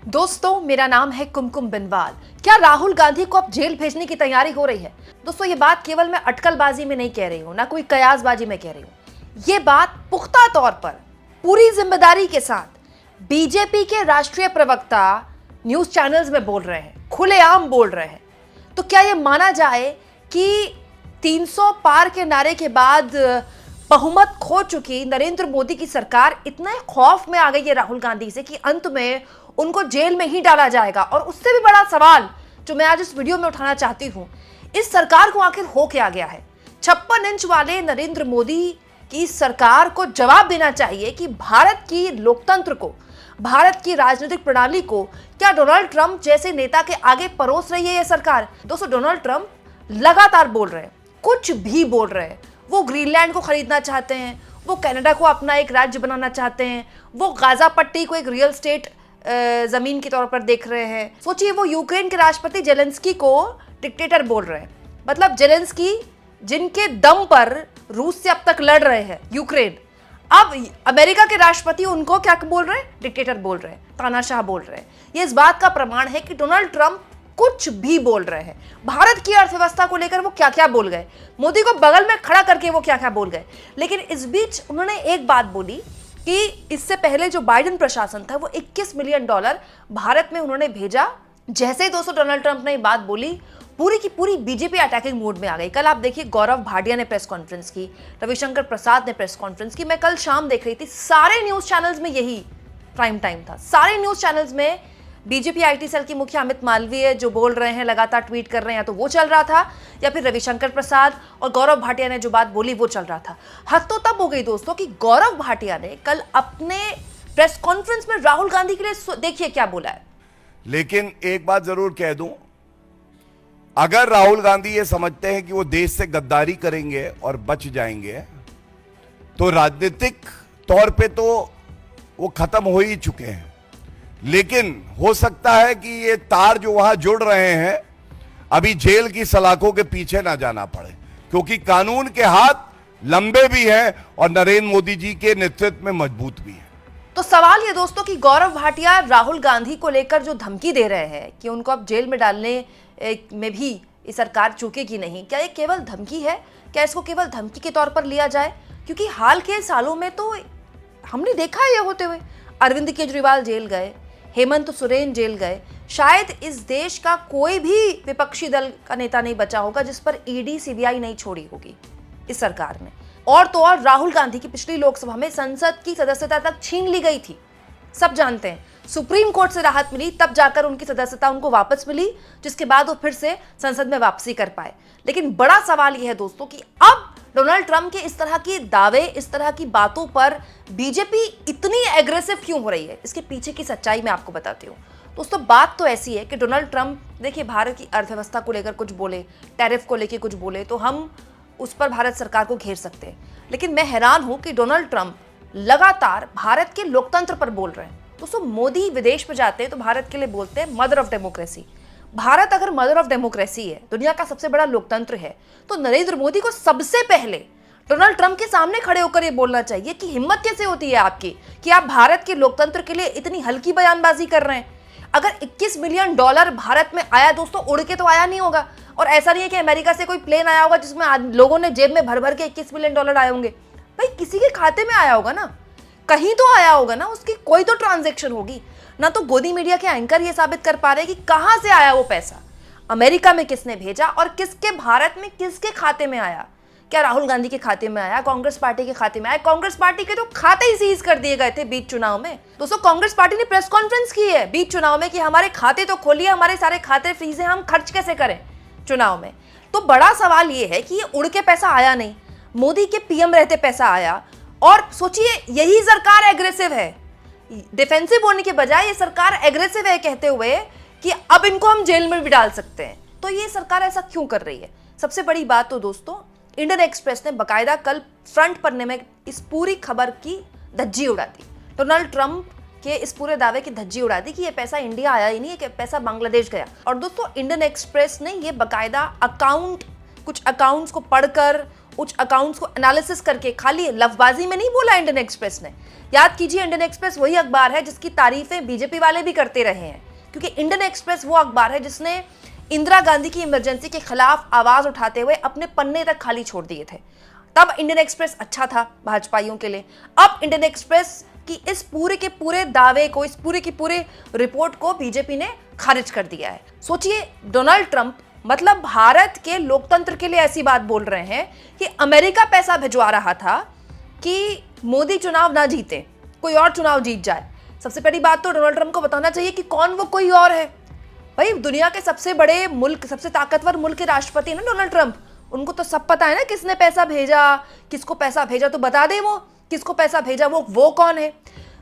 दोस्तों, मेरा नाम है कुमकुम बिनवाल। क्या राहुल गांधी को अब जेल भेजने की तैयारी हो रही है? दोस्तों, ये बात केवल मैं अटकलबाजी में नहीं कह रही हूं, ना कोई कयासबाजी में कह रही हूं। ये बात पुख्ता तौर पर पूरी जिम्मेदारी के साथ बीजेपी के राष्ट्रीय प्रवक्ता न्यूज चैनल्स में बोल रहे हैं, खुलेआम बोल रहे हैं। तो क्या यह माना जाए कि 300 पार के नारे के बाद बहुमत खो चुकी नरेंद्र मोदी की सरकार इतने खौफ में आ गई है राहुल गांधी से कि अंत में उनको जेल में ही डाला जाएगा? और उससे भी बड़ा सवाल जो मैं आज इस वीडियो में उठाना चाहती हूं, इस सरकार को आखिर हो क्या गया है? 56 इंच वाले नरेंद्र मोदी की सरकार को जवाब देना चाहिए कि भारत की लोकतंत्र को, भारत की राजनीतिक प्रणाली को क्या डोनाल्ड ट्रंप जैसे नेता के आगे परोस रही है यह सरकार? दोस्तों, डोनाल्ड ट्रंप लगातार बोल रहे हैं, कुछ भी बोल रहे हैं। वो ग्रीनलैंड को खरीदना चाहते हैं, वो कनाडा को अपना एक राज्य बनाना चाहते हैं, वो गाजा पट्टी को एक रियल स्टेट जमीन के तौर पर देख रहे हैं। सोचिए, वो यूक्रेन के राष्ट्रपति जेलेंस्की को डिक्टेटर बोल रहे हैं। मतलब जेलेंस्की जिनके दम पर रूस से अब तक लड़ रहे हैं, यूक्रेन, अब अमेरिका के राष्ट्रपति उनको क्या बोल रहे हैं? डिक्टेटर बोल रहे हैं, तानाशाह बोल रहे हैं। ये इस बात का प्रमाण है कि डोनाल्ड ट्रंप कुछ भी बोल रहे हैं। भारत की अर्थव्यवस्था को लेकर वो क्या क्या बोल गए, मोदी को बगल में खड़ा करके वो क्या क्या बोल गए। लेकिन इस बीच उन्होंने एक बात बोली कि इससे पहले जो बाइडेन प्रशासन था वो $21 मिलियन भारत में उन्होंने भेजा। जैसे ही दोस्तों डोनाल्ड ट्रंप ने ये बात बोली, पूरी की पूरी बीजेपी अटैकिंग मोड में आ गई। कल आप देखिए, गौरव भाटिया ने प्रेस कॉन्फ्रेंस की, रविशंकर प्रसाद ने प्रेस कॉन्फ्रेंस की। मैं कल शाम देख रही थी, सारे न्यूज चैनल्स में यही प्राइम टाइम था। सारे न्यूज चैनल्स में बीजेपी आईटी सेल की मुखिया अमित मालवीय जो बोल रहे हैं, लगातार ट्वीट कर रहे हैं, या तो वो चल रहा था या फिर रविशंकर प्रसाद और गौरव भाटिया ने जो बात बोली वो चल रहा था। हद तो तब हो गई दोस्तों कि गौरव भाटिया ने कल अपने प्रेस कॉन्फ्रेंस में राहुल गांधी के लिए देखिए क्या बोला है। लेकिन एक बात जरूर कह दूं, अगर राहुल गांधी ये समझते हैं कि वो देश से गद्दारी करेंगे और बच जाएंगे, तो राजनीतिक तौर पे तो वो खत्म हो ही चुके हैं। लेकिन हो सकता है कि ये तार जो वहां जुड़ रहे हैं, अभी जेल की सलाखों के पीछे ना जाना पड़े, क्योंकि कानून के हाथ लंबे भी हैं और नरेंद्र मोदी जी के नेतृत्व में मजबूत भी है। तो सवाल ये दोस्तों कि गौरव भाटिया राहुल गांधी को लेकर जो धमकी दे रहे हैं कि उनको अब जेल में डालने में भी ये सरकार चूकेगी नहीं, क्या ये केवल धमकी है? क्या इसको केवल धमकी के तौर पर लिया जाए? क्योंकि हाल के सालों में तो हमने देखा है ये होते हुए। अरविंद केजरीवाल जेल गए, हेमंत सोरेन जेल गए। शायद इस देश का कोई भी विपक्षी दल का नेता नहीं बचा होगा जिस पर ईडी सीबीआई नहीं छोड़ी होगी इस सरकार ने। और तो और राहुल गांधी की पिछली लोकसभा में संसद की सदस्यता तक छीन ली गई थी, सब जानते हैं। सुप्रीम कोर्ट से राहत मिली, तब जाकर उनकी सदस्यता उनको वापस मिली, जिसके बाद वो फिर से संसद में वापसी कर पाए। लेकिन बड़ा सवाल यह है दोस्तों कि अब डोनाल्ड ट्रंप के इस तरह के दावे, इस तरह की बातों पर बीजेपी इतनी एग्रेसिव क्यों हो रही है? इसके पीछे की सच्चाई मैं आपको बताती हूँ। दोस्तों, बात तो ऐसी है कि डोनाल्ड ट्रंप देखिए, भारत की अर्थव्यवस्था को लेकर कुछ बोले, टैरिफ को लेकर कुछ बोले, तो हम उस पर भारत सरकार को घेर सकते हैं। लेकिन मैं हैरान हूं कि डोनाल्ड ट्रंप लगातार भारत के लोकतंत्र पर बोल रहे हैं। दोस्तों, मोदी विदेश में जाते हैं तो भारत के लिए बोलते हैं मदर ऑफ डेमोक्रेसी। भारत अगर मदर ऑफ डेमोक्रेसी है, दुनिया का सबसे बड़ा लोकतंत्र है, तो नरेंद्र मोदी को सबसे पहले डोनाल्ड ट्रंप के सामने खड़े होकर ये बोलना चाहिए कि हिम्मत कैसे होती है आपकी कि आप भारत के लोकतंत्र के लिए इतनी हल्की बयानबाजी कर रहे हैं। अगर $21 मिलियन भारत में आया दोस्तों, उड़ के तो आया नहीं होगा। और ऐसा नहीं है कि अमेरिका से कोई प्लेन आया होगा जिसमें लोगों ने जेब में भर भर के $21 मिलियन आए होंगे। भाई, किसी के खाते में आया होगा ना, कहीं तो आया होगा ना, उसकी कोई तो ट्रांजैक्शन होगी ना। तो गोदी मीडिया के एंकर ये साबित कर पा रहे हैं कि कहां से आया वो पैसा, अमेरिका में किसने भेजा और किसके भारत में किसके खाते में आया। क्या राहुल गांधी के खाते में आया? कांग्रेस पार्टी के खाते में आया? कांग्रेस पार्टी के तो खाते ही सीज कर दिए गए थे बीच चुनाव में। दोस्तों, कांग्रेस पार्टी ने प्रेस कॉन्फ्रेंस की है बीच चुनाव में कि हमारे खाते तो खोलिए, हमारे सारे खाते फ्रीज हैं, हम खर्च कैसे करें चुनाव में। तो बड़ा सवाल ये है कि ये उड़ के पैसा आया नहीं, मोदी के पीएम रहते पैसा आया। और सोचिए, यही सरकार एग्रेसिव है, डिफेंसिव होने के बजाय ये सरकार एग्रेसिव है कहते हुए कि अब इनको हम जेल में भी डाल सकते हैं। तो ये सरकार ऐसा क्यों कर रही है? सबसे बड़ी बात तो दोस्तों, इंडियन एक्सप्रेस ने बकायदा कल फ्रंट पन्ने में इस पूरी खबर की धज्जी उड़ा दी, डोनाल्ड ट्रंप के इस पूरे दावे की धज्जी उड़ा दी कि ये पैसा इंडिया आया ही नहीं, ये पैसा बांग्लादेश गया। और दोस्तों, इंडियन एक्सप्रेस ने ये बकायदा कुछ अकाउंट्स को पढ़कर उच्च अकाउंट्स को एनालिसिस करके, खाली लफबाजी में नहीं बोला इंडियन एक्सप्रेस ने। याद कीजिए, इंडियन एक्सप्रेस वही अखबार है जिसकी तारीफें बीजेपी वाले भी करते रहे हैं, क्योंकि इंडियन एक्सप्रेस वो अखबार है जिसने इंदिरा गांधी की इमरजेंसी के खिलाफ आवाज उठाते हुए अपने पन्ने तक खाली छोड़ दिए थे। तब इंडियन एक्सप्रेस अच्छा था भाजपाइयों के लिए। अब इंडियन एक्सप्रेस की इस पूरे के पूरे दावे को, इस पूरे की पूरे रिपोर्ट को बीजेपी ने खारिज कर दिया है। सोचिए, डोनाल्ड ट्रंप मतलब भारत के लोकतंत्र के लिए ऐसी बात बोल रहे हैं कि अमेरिका पैसा भिजवा रहा था कि मोदी चुनाव ना जीते, कोई और चुनाव जीत जाए। सबसे पहली बात तो डोनाल्ड ट्रंप को बताना चाहिए कि कौन वो कोई और है। भाई, दुनिया के सबसे बड़े मुल्क, सबसे ताकतवर मुल्क के राष्ट्रपति ना डोनाल्ड ट्रंप, उनको तो सब पता है ना किसने पैसा भेजा, किसको पैसा भेजा तो बता दे वो किसको पैसा भेजा, वो कौन है।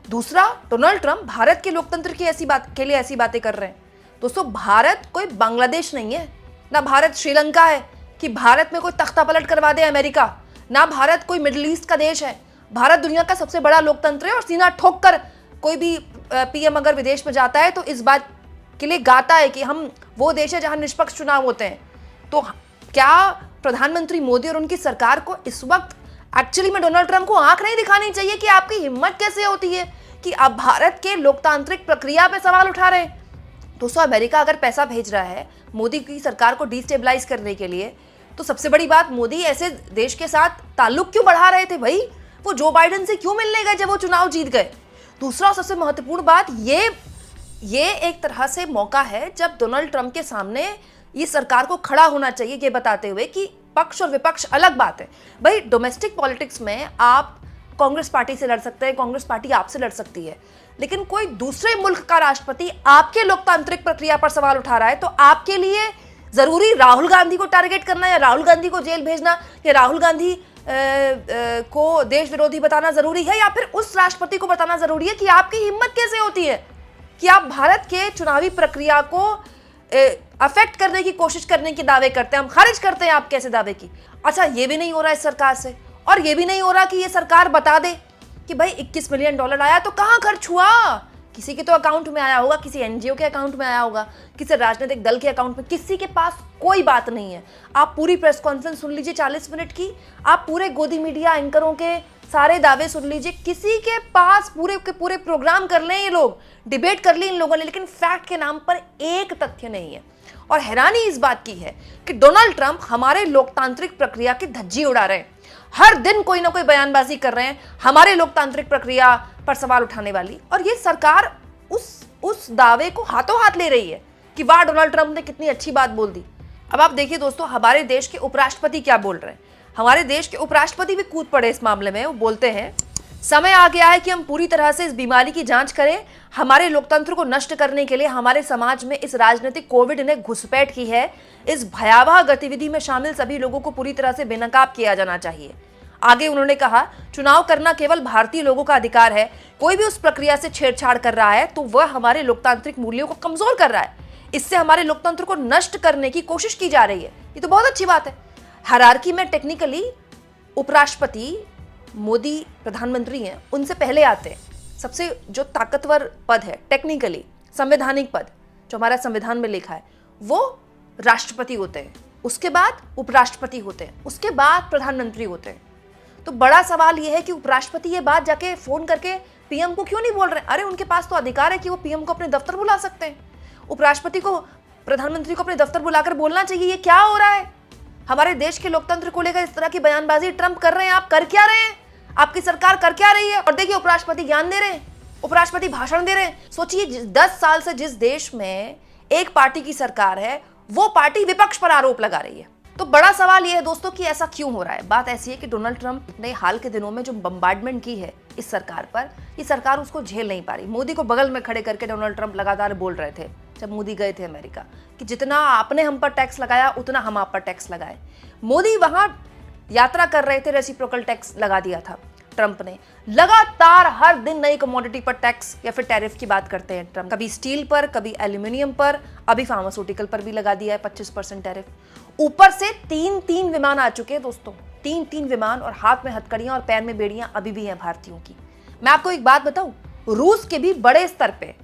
दूसरा, डोनाल्ड ट्रंप भारत के लोकतंत्र की ऐसी बातें कर रहे हैं। दोस्तों, भारत कोई बांग्लादेश नहीं है, ना भारत श्रीलंका है कि भारत में कोई तख्ता पलट करवा दे अमेरिका, ना भारत कोई मिडिल ईस्ट का देश है। भारत दुनिया का सबसे बड़ा लोकतंत्र है और सीना ठोक कर कोई भी पीएम अगर विदेश में जाता है तो इस बात के लिए गाता है कि हम वो देश है जहां निष्पक्ष चुनाव होते हैं। तो क्या प्रधानमंत्री मोदी और उनकी सरकार को इस वक्त एक्चुअली में डोनाल्ड ट्रंप को आंख नहीं दिखानी चाहिए कि आपकी हिम्मत कैसे होती है कि आप भारत के लोकतांत्रिक प्रक्रिया पे सवाल उठा रहे हैं? दोस्तों, अमेरिका अगर पैसा भेज रहा है मोदी की सरकार को डिस्टेबलाइज करने के लिए, तो सबसे बड़ी बात, मोदी ऐसे देश के साथ ताल्लुक क्यों बढ़ा रहे थे भाई? वो जो बाइडेन से क्यों मिलने गए जब वो चुनाव जीत गए? दूसरा, सबसे महत्वपूर्ण बात, ये एक तरह से मौका है जब डोनाल्ड ट्रंप के सामने ये सरकार को खड़ा होना चाहिए, ये बताते हुए कि पक्ष और विपक्ष अलग बात है। भाई, डोमेस्टिक पॉलिटिक्स में आप कांग्रेस पार्टी से लड़ सकते हैं, कांग्रेस पार्टी आपसे लड़ सकती है, लेकिन कोई दूसरे मुल्क का राष्ट्रपति आपके लोकतांत्रिक प्रक्रिया पर सवाल उठा रहा है तो आपके लिए जरूरी राहुल गांधी को टारगेट करना या राहुल गांधी को जेल भेजना या राहुल गांधी को देश विरोधी बताना जरूरी है, या फिर उस राष्ट्रपति को बताना जरूरी है कि आपकी हिम्मत कैसे होती है कि आप भारत के चुनावी प्रक्रिया को अफेक्ट करने की कोशिश करने के दावे करते हैं? हम खारिज करते हैं आप कैसे दावे की। अच्छा, ये भी नहीं हो रहा है सरकार से, और ये भी नहीं हो रहा कि ये सरकार बता दे कि भाई $21 मिलियन आया तो कहां खर्च हुआ? किसी के तो अकाउंट में आया होगा, किसी एनजीओ के अकाउंट में आया होगा, किसी राजनीतिक दल के अकाउंट में। किसी के पास कोई बात नहीं है। आप पूरी प्रेस कॉन्फ्रेंस सुन लीजिए 40 मिनट की, आप पूरे गोदी मीडिया एंकरों के सारे दावे सुन लीजिए, किसी के पास पूरे के पूरे प्रोग्राम कर लें ये लोग, डिबेट कर ली इन लोगों ने, लेकिन फैक्ट के नाम पर एक तथ्य नहीं है। और हैरानी इस बात की है कि डोनाल्ड ट्रंप हमारे लोकतांत्रिक प्रक्रिया की धज्जी उड़ा रहे हैं। हर दिन कोई ना कोई बयानबाजी कर रहे हैं हमारे लोकतांत्रिक प्रक्रिया पर सवाल उठाने वाली, और ये सरकार उस दावे को हाथों हाथ ले रही है कि वाह, डोनाल्ड ट्रंप ने कितनी अच्छी बात बोल दी। अब आप देखिए दोस्तों, हमारे देश के उपराष्ट्रपति क्या बोल रहे हैं। हमारे देश के उपराष्ट्रपति भी कूद पड़े इस मामले में। वो बोलते हैं, समय आ गया है कि हम पूरी तरह से इस बीमारी की जांच करें। हमारे लोकतंत्र को नष्ट करने के लिए हमारे समाज में इस राजनीतिक कोविड ने घुसपैठ की है। इस भयावह गतिविधि में शामिल सभी लोगों को पूरी तरह से बेनकाब किया जाना चाहिए। आगे उन्होंने कहा, चुनाव करना केवल भारतीय लोगों का अधिकार है। कोई भी उस प्रक्रिया से छेड़छाड़ कर रहा है तो वह हमारे लोकतांत्रिक मूल्यों को कमजोर कर रहा है। इससे हमारे लोकतंत्र को नष्ट करने की कोशिश की जा रही है। ये तो बहुत अच्छी बात है। हायरार्की में टेक्निकली उपराष्ट्रपति, मोदी प्रधानमंत्री हैं, उनसे पहले आते हैं सबसे जो ताकतवर पद है टेक्निकली, संवैधानिक पद जो हमारा संविधान में लिखा है, वो राष्ट्रपति होते हैं। उसके बाद उपराष्ट्रपति होते हैं, उसके बाद प्रधानमंत्री होते हैं। तो बड़ा सवाल यह है कि उपराष्ट्रपति ये बात जाके फोन करके पीएम को क्यों नहीं बोल रहे? अरे, उनके पास तो अधिकार है कि वो पीएम को अपने दफ्तर बुला सकते हैं। उपराष्ट्रपति को, प्रधानमंत्री को अपने दफ्तर बुलाकर बोलना चाहिए ये क्या हो रहा है। हमारे देश के लोकतंत्र को लेकर इस तरह की बयानबाजी ट्रंप कर रहे हैं। आप कर क्या रहे हैं? आपकी सरकार कर क्या रही है? और देखिए, उपराष्ट्रपति ज्ञान दे रहे हैं, उपराष्ट्रपति भाषण दे रहे हैं। सोचिए, 10 साल से जिस देश में एक पार्टी की सरकार है, वो पार्टी विपक्ष पर आरोप लगा रही है। तो बड़ा सवाल यह है दोस्तों कि ऐसा क्यों हो रहा है। बात ऐसी है कि डोनाल्ड ट्रंप ने हाल के दिनों में जो बम्बार्डमेंट की है इस सरकार पर, ये सरकार उसको झेल नहीं पा रही। मोदी को बगल में खड़े करके डोनाल्ड ट्रंप लगातार बोल रहे थे जब मोदी गए थे अमेरिका कि जितना आपने हम पर टैक्स लगाया उतना हम आप पर टैक्स लगाए। मोदी वहां यात्रा कर रहे थे, रेसिप्रोकल टैक्स लगा दिया था ट्रंप ने। लगातार हर दिन नई कमोडिटी पर टैक्स या फिर टैरिफ की बात करते हैं ट्रंप। कभी स्टील पर, कभी एल्यूमिनियम पर, अभी फार्मास्यूटिकल पर भी लगा दिया है 25% टैरिफ। ऊपर से 3 विमान आ चुके हैं दोस्तों, 3 विमान, और हाथ में हथकड़ियां और पैर में बेड़ियां अभी भी हैं भारतीयों की। मैं आपको एक बात बताऊं, रूस के भी बड़े स्तर पे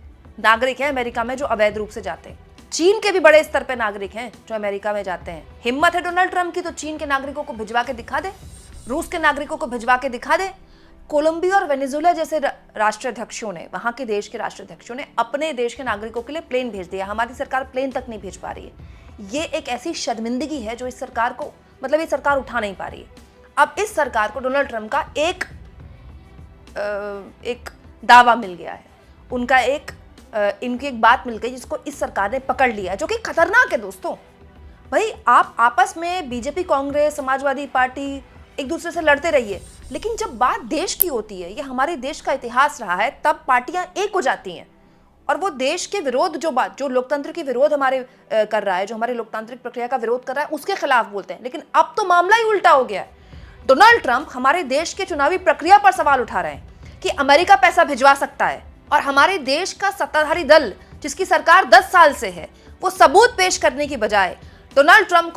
नागरिक हैं अमेरिका में जो अवैध रूप से जाते हैं। चीन के भी बड़े स्तर पे नागरिक हैं जो अमेरिका में जाते हैं। हिम्मत है डोनाल्ड ट्रंप की तो चीन के नागरिकों को भिजवा के दिखा दे, रूस के नागरिकों को भिजवा के दिखा दे। कोलंबिया और वेनेजुएला जैसे राष्ट्राध्यक्षों ने, वहां के देश के राष्ट्राध्यक्षों ने अपने देश के नागरिकों के लिए प्लेन भेज दिया। हमारी सरकार प्लेन तक नहीं भेज पा रही है। ये एक ऐसी शर्मिंदगी है जो इस सरकार को, मतलब ये सरकार उठा नहीं पा रही है। अब इस सरकार को डोनाल्ड ट्रंप का एक दावा मिल गया है, उनका इनकी एक बात मिल गई जिसको इस सरकार ने पकड़ लिया है, जो कि खतरनाक है दोस्तों। भाई आप आपस में बीजेपी, कांग्रेस, समाजवादी पार्टी एक दूसरे से लड़ते रहिए, लेकिन जब बात देश की होती है, ये हमारे देश का इतिहास रहा है, तब पार्टियां एक हो जाती हैं और वो देश के विरोध जो लोकतंत्र के विरोध हमारे कर रहा है, जो हमारे लोकतांत्रिक प्रक्रिया का विरोध कर रहा है, उसके खिलाफ बोलते हैं। लेकिन अब तो मामला ही उल्टा हो गया है। डोनाल्ड ट्रंप हमारे देश के चुनावी प्रक्रिया पर सवाल उठा रहे हैं कि अमेरिका पैसा भिजवा सकता है, और हमारे देश का सत्ताधारी दल जिसकी सरकार 10 साल से है, वो सबूत पेश करने की बजाय डोनाल्ड ट्रंप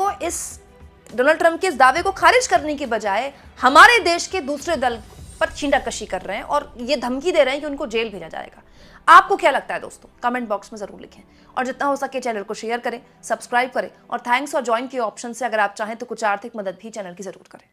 के इस दावे को खारिज करने की बजाय हमारे देश के दूसरे दल पर छींटाकशी कर रहे हैं और ये धमकी दे रहे हैं कि उनको जेल भेजा जाएगा। आपको क्या लगता है दोस्तों? कमेंट बॉक्स में जरूर लिखें और जितना हो सके चैनल को शेयर करें, सब्सक्राइब करें और थैंक्स और ज्वाइन के ऑप्शन से अगर आप चाहें तो कुछ आर्थिक मदद भी चैनल की जरूर करें।